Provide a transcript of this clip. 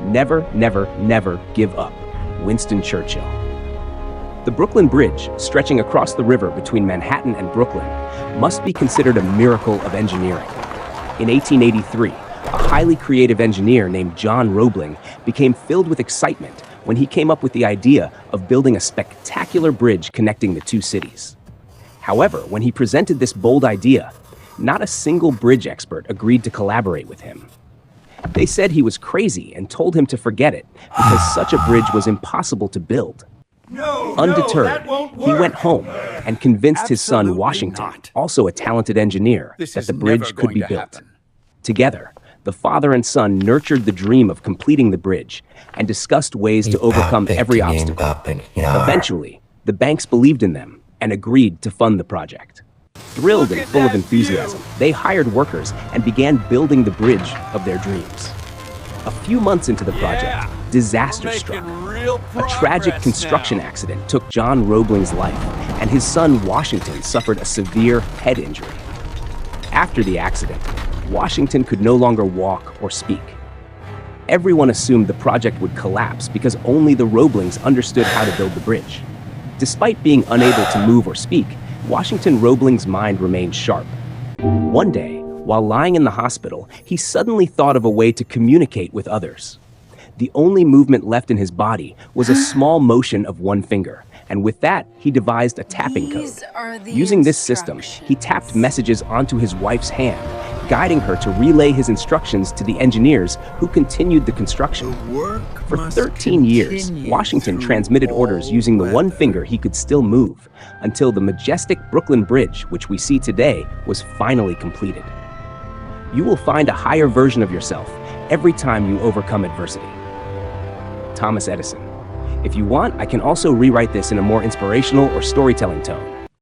Never, never, never give up. Winston Churchill. The Brooklyn Bridge, stretching across the river between Manhattan and Brooklyn, must be considered a miracle of engineering. In 1883, a highly creative engineer named John Roebling became filled with excitement when he came up with the idea of building a spectacular bridge connecting the two cities. However, when he presented this bold idea, not a single bridge expert agreed to collaborate with him. They said he was crazy and told him to forget it because such a bridge was impossible to build. Undeterred, he went home and convinced his son Washington, also a talented engineer, that the bridge could be built. Together, the father and son nurtured the dream of completing the bridge and discussed ways to overcome every obstacle. Eventually, the banks believed in them and agreed to fund the project. Thrilled and full of enthusiasm, they hired workers and began building the bridge of their dreams. A few months into the project, disaster struck. A tragic construction accident took John Roebling's life, and his son Washington suffered a severe head injury. After the accident, Washington could no longer walk or speak. Everyone assumed the project would collapse because only the Roeblings understood how to build the bridge. Despite being unable to move or speak, Washington Roebling's mind remained sharp. One day, while lying in the hospital, he suddenly thought of a way to communicate with others. The only movement left in his body was a small motion of one finger, and with that, he devised a tapping code. Using this system, he tapped messages onto his wife's hand, guiding her to relay his instructions to the engineers who continued the construction. For 13 years, Washington transmitted orders using the one finger he could still move, until the majestic Brooklyn Bridge, which we see today, was finally completed. You will find a higher version of yourself every time you overcome adversity. Thomas Edison. If you want, I can also rewrite this in a more inspirational or storytelling tone.